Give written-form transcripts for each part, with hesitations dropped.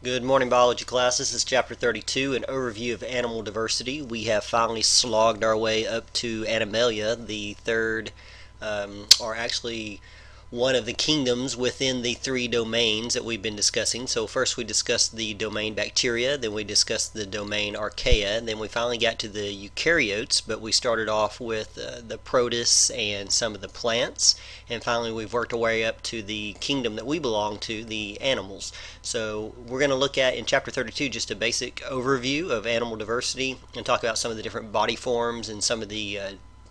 Good morning, biology class. This is chapter 32, an overview of animal diversity. We have finally slogged our way up to Animalia, the third, or actually one of the kingdoms within the three domains that we've been discussing. So first we discussed the domain bacteria, then we discussed the domain archaea, then we finally got to the eukaryotes, but we started off with the protists and some of the plants, and finally we've worked our way up to the kingdom that we belong to, the animals. So we're going to look at in chapter 32 just a basic overview of animal diversity and talk about some of the different body forms and some of the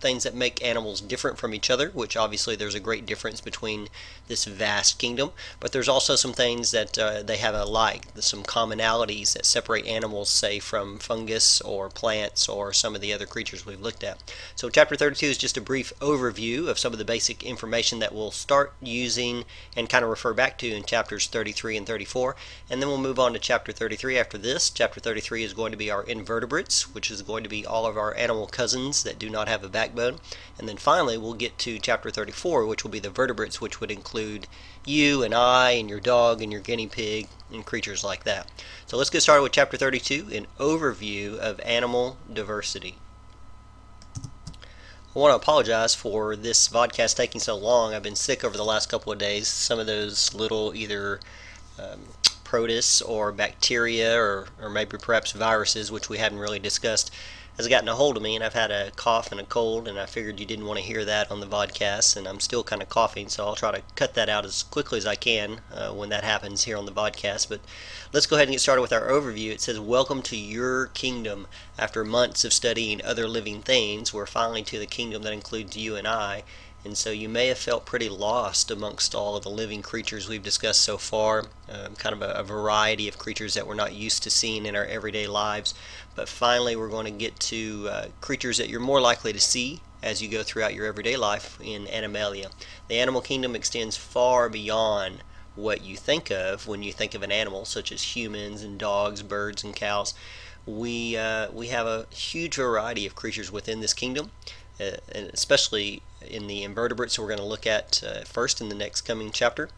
things that make animals different from each other, which obviously there's a great difference between this vast kingdom, but there's also some things that they have alike, some commonalities that separate animals, say, from fungus or plants or some of the other creatures we've looked at. So chapter 32 is just a brief overview of some of the basic information that we'll start using and kind of refer back to in chapters 33 and 34, and then we'll move on to chapter 33 after this. Chapter 33 is going to be our invertebrates, which is going to be all of our animal cousins that do not have a backbone. And then finally we'll get to chapter 34, which will be the vertebrates, which would include you and I and your dog and your guinea pig and creatures like that. So let's get started with chapter 32, an overview of animal diversity. I want to apologize for this vodcast taking so long. I've been sick over the last couple of days. Some of those little either protists or bacteria or maybe perhaps viruses, which we haven't really discussed, has gotten a hold of me, and I've had a cough and a cold, and I figured you didn't want to hear that on the vodcast, and I'm still kind of coughing, so I'll try to cut that out as quickly as I can when that happens here on the vodcast. But let's go ahead and get started with our overview. It says, "Welcome to your kingdom. After months of studying other living things, we're finally to the kingdom that includes you and I." And so you may have felt pretty lost amongst all of the living creatures we've discussed so far, kind of a variety of creatures that we're not used to seeing in our everyday lives. But finally we're going to get to creatures that you're more likely to see as you go throughout your everyday life in Animalia. The animal kingdom extends far beyond what you think of when you think of an animal, such as humans and dogs, birds, and cows. We have a huge variety of creatures within this kingdom, and especially in the invertebrates we're going to look at first in the next coming chapter.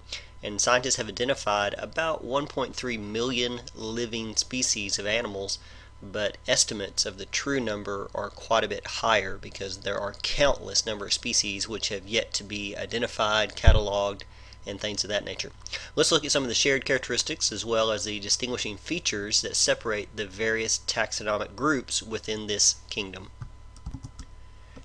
And scientists have identified about 1.3 million living species of animals, but estimates of the true number are quite a bit higher because there are countless number of species which have yet to be identified, cataloged, and things of that nature. Let's look at some of the shared characteristics as well as the distinguishing features that separate the various taxonomic groups within this kingdom.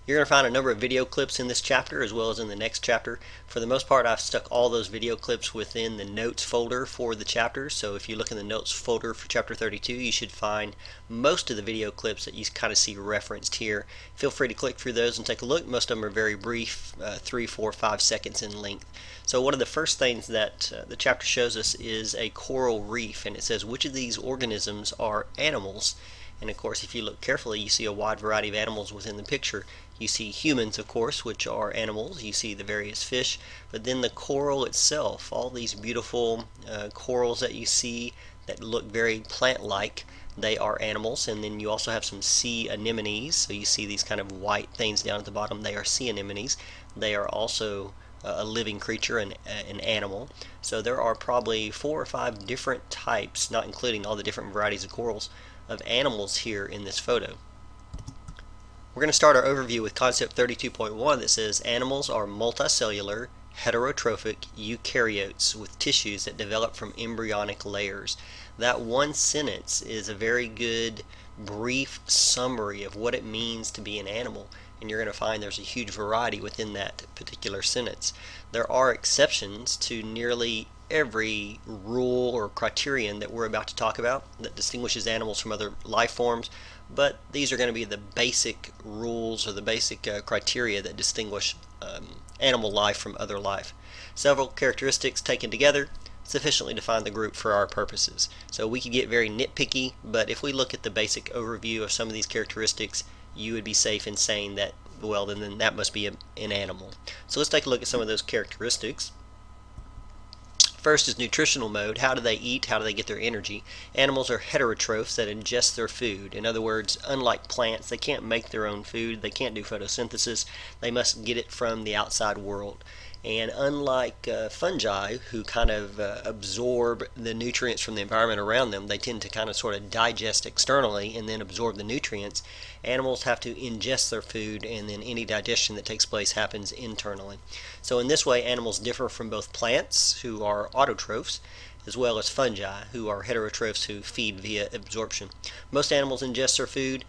You're going to find a number of video clips in this chapter as well as in the next chapter. For the most part, I've stuck all those video clips within the notes folder for the chapter. So if you look in the notes folder for chapter 32, you should find most of the video clips that you kind of see referenced here. Feel free to click through those and take a look. Most of them are very brief, 3, 4, 5 seconds in length. So one of the first things that the chapter shows us is a coral reef, and it says which of these organisms are animals. And of course, if you look carefully, you see a wide variety of animals within the picture. You see humans, of course, which are animals. You see the various fish, but then the coral itself, all these beautiful corals that you see that look very plant-like, they are animals. And then you also have some sea anemones. So you see these kind of white things down at the bottom. They are sea anemones. They are also a living creature, an animal. So there are probably 4 or 5 different types, not including all the different varieties of corals, of animals here in this photo. We're going to start our overview with concept 32.1 that says animals are multicellular, heterotrophic eukaryotes with tissues that develop from embryonic layers. That one sentence is a very good brief summary of what it means to be an animal, and you're going to find there's a huge variety within that particular sentence. There are exceptions to nearly every rule or criterion that we're about to talk about that distinguishes animals from other life forms, but these are going to be the basic rules or the basic criteria that distinguish animal life from other life. Several characteristics taken together sufficiently define the group for our purposes. So we could get very nitpicky, but if we look at the basic overview of some of these characteristics, you would be safe in saying that, well, then that must be an animal. So let's take a look at some of those characteristics. First is nutritional mode. How do they eat? How do they get their energy? Animals are heterotrophs that ingest their food. In other words, unlike plants, they can't make their own food. They can't do photosynthesis. They must get it from the outside world. And unlike fungi, who kind of absorb the nutrients from the environment around them, they tend to kind of sort of digest externally and then absorb the nutrients. Animals have to ingest their food, and then any digestion that takes place happens internally. So in this way, animals differ from both plants, who are autotrophs, as well as fungi, who are heterotrophs who feed via absorption. Most animals ingest their food.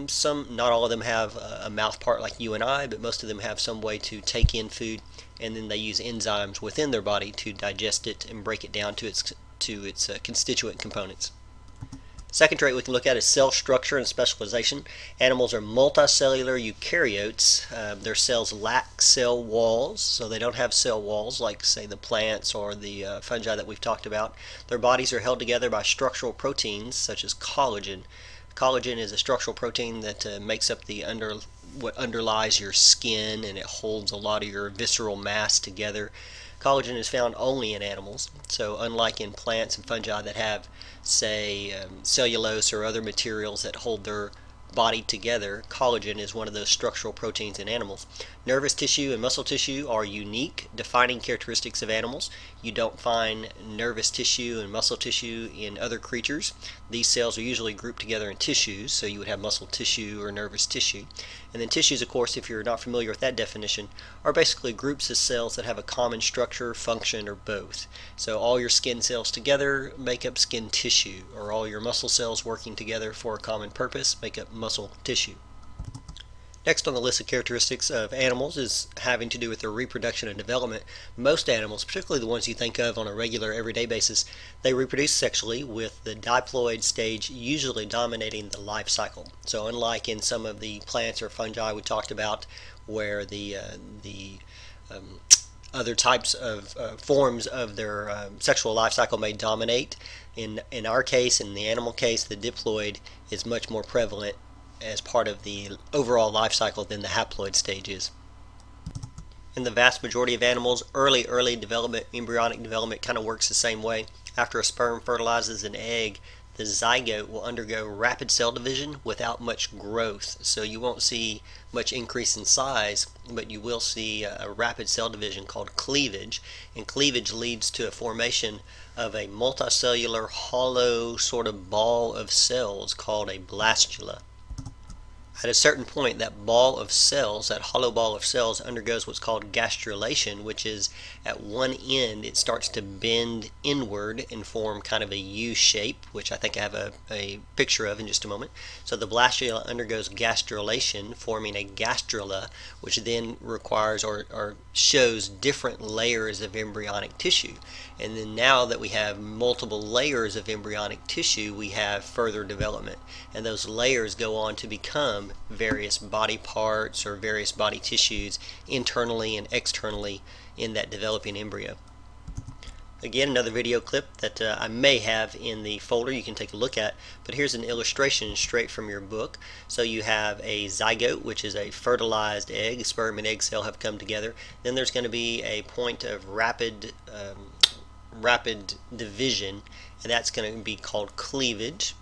Some, not all of them have a mouth part like you and I, but most of them have some way to take in food, and then they use enzymes within their body to digest it and break it down to its constituent components. Second trait we can look at is cell structure and specialization. Animals are multicellular eukaryotes. Their cells lack cell walls, so they don't have cell walls like, say, the plants or the fungi that we've talked about. Their bodies are held together by structural proteins such as collagen. Collagen is a structural protein that makes up what underlies your skin, and it holds a lot of your visceral mass together. Collagen is found only in animals, so unlike in plants and fungi that have, say, cellulose or other materials that hold their body together, collagen is one of those structural proteins in animals. Nervous tissue and muscle tissue are unique, defining characteristics of animals. You don't find nervous tissue and muscle tissue in other creatures. These cells are usually grouped together in tissues, so you would have muscle tissue or nervous tissue. And then tissues, of course, if you're not familiar with that definition, are basically groups of cells that have a common structure, function, or both. So all your skin cells together make up skin tissue, or all your muscle cells working together for a common purpose make up muscle tissue. Next on the list of characteristics of animals is having to do with their reproduction and development. Most animals, particularly the ones you think of on a regular everyday basis, they reproduce sexually, with the diploid stage usually dominating the life cycle. So unlike in some of the plants or fungi we talked about, where the other types of forms of their sexual life cycle may dominate, in our case, in the animal case, the diploid is much more prevalent as part of the overall life cycle than the haploid stage is. In the vast majority of animals, early development, embryonic development, kind of works the same way. After a sperm fertilizes an egg, the zygote will undergo rapid cell division without much growth. So you won't see much increase in size, but you will see a rapid cell division called cleavage. And cleavage leads to a formation of a multicellular hollow sort of ball of cells called a blastula. At a certain point, that ball of cells, that hollow ball of cells, undergoes what's called gastrulation, which is at one end it starts to bend inward and form kind of a U shape, which I think I have a picture of in just a moment. So the blastula undergoes gastrulation, forming a gastrula, which then requires or shows different layers of embryonic tissue. And then now that we have multiple layers of embryonic tissue, we have further development. And those layers go on to become various body parts or various body tissues internally and externally in that developing embryo. Again, another video clip that I may have in the folder you can take a look at, but here's an illustration straight from your book. So you have a zygote, which is a fertilized egg. Sperm and egg cell have come together. Then there's going to be a point of rapid division, and that's going to be called cleavage.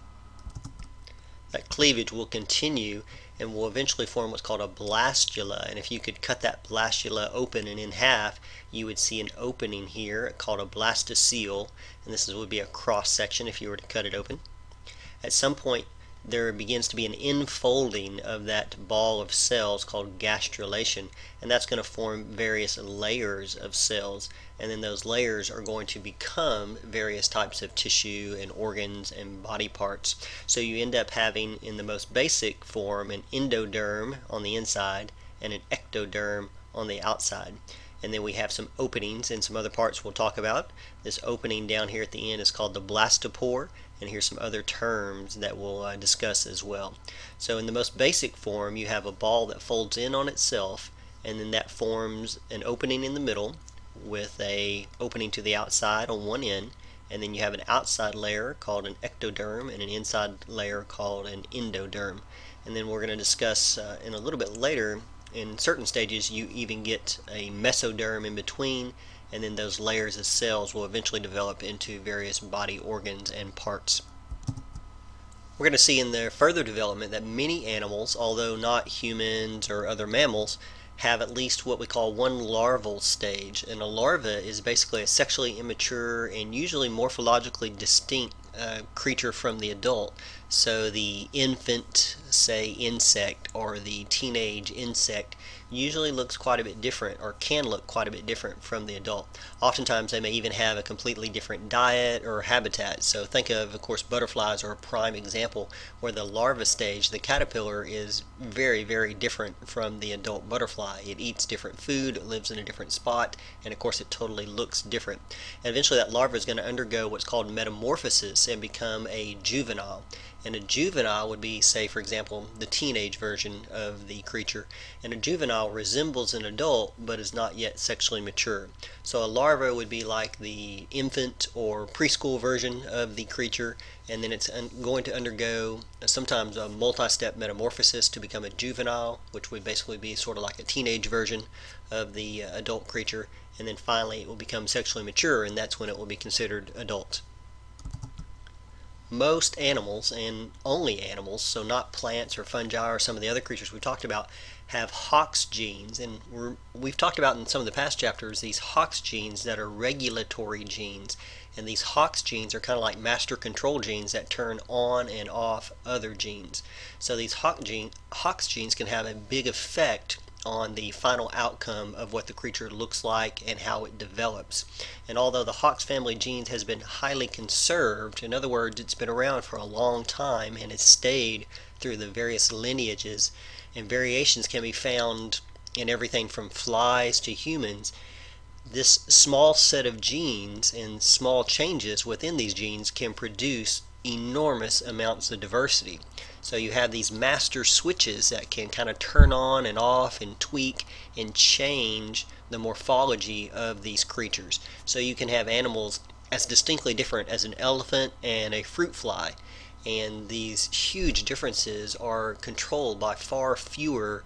That cleavage will continue and will eventually form what's called a blastula, and if you could cut that blastula open and in half, you would see an opening here called a blastocele, and this would be a cross section if you were to cut it open. At some point there begins to be an infolding of that ball of cells called gastrulation, and that's going to form various layers of cells, and then those layers are going to become various types of tissue and organs and body parts. So you end up having, in the most basic form, an endoderm on the inside and an ectoderm on the outside. And then we have some openings in some other parts we'll talk about. This opening down here at the end is called the blastopore, and here's some other terms that we'll discuss as well. So in the most basic form, you have a ball that folds in on itself, and then that forms an opening in the middle with a opening to the outside on one end, and then you have an outside layer called an ectoderm and an inside layer called an endoderm. And then we're going to discuss in a little bit later, in certain stages you even get a mesoderm in between, and then those layers of cells will eventually develop into various body organs and parts. We're going to see in the further development that many animals, although not humans or other mammals, have at least what we call one larval stage. And a larva is basically a sexually immature and usually morphologically distinct creature from the adult. So the infant, say, insect or the teenage insect usually looks quite a bit different, or can look quite a bit different from the adult. Oftentimes they may even have a completely different diet or habitat. So think of course, butterflies are a prime example where the larva stage, the caterpillar, is very, very different from the adult butterfly. It eats different food, it lives in a different spot, and of course it totally looks different. And eventually that larva is going to undergo what's called metamorphosis and become a juvenile. And a juvenile would be, say, for example, the teenage version of the creature. And a juvenile resembles an adult but is not yet sexually mature. So a larva would be like the infant or preschool version of the creature, and then it's going to undergo sometimes a multi-step metamorphosis to become a juvenile, which would basically be sort of like a teenage version of the adult creature, and then finally it will become sexually mature, and that's when it will be considered adult. Most animals, and only animals, so not plants or fungi or some of the other creatures we talked about, have Hox genes. And we've talked about in some of the past chapters these Hox genes that are regulatory genes. And these Hox genes are kind of like master control genes that turn on and off other genes. So these Hox genes can have a big effect on the final outcome of what the creature looks like and how it develops. And although the Hox family genes has been highly conserved, in other words, it's been around for a long time and has stayed through the various lineages, and variations can be found in everything from flies to humans, this small set of genes and small changes within these genes can produce enormous amounts of diversity. So you have these master switches that can kind of turn on and off and tweak and change the morphology of these creatures. So you can have animals as distinctly different as an elephant and a fruit fly, and these huge differences are controlled by far fewer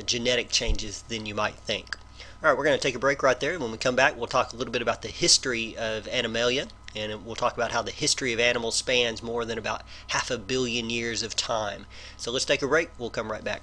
genetic changes than you might think. Alright, we're going to take a break right there. When we come back, we'll talk a little bit about the history of Animalia, and we'll talk about how the history of animals spans more than about 500 million years of time. So let's take a break. We'll come right back.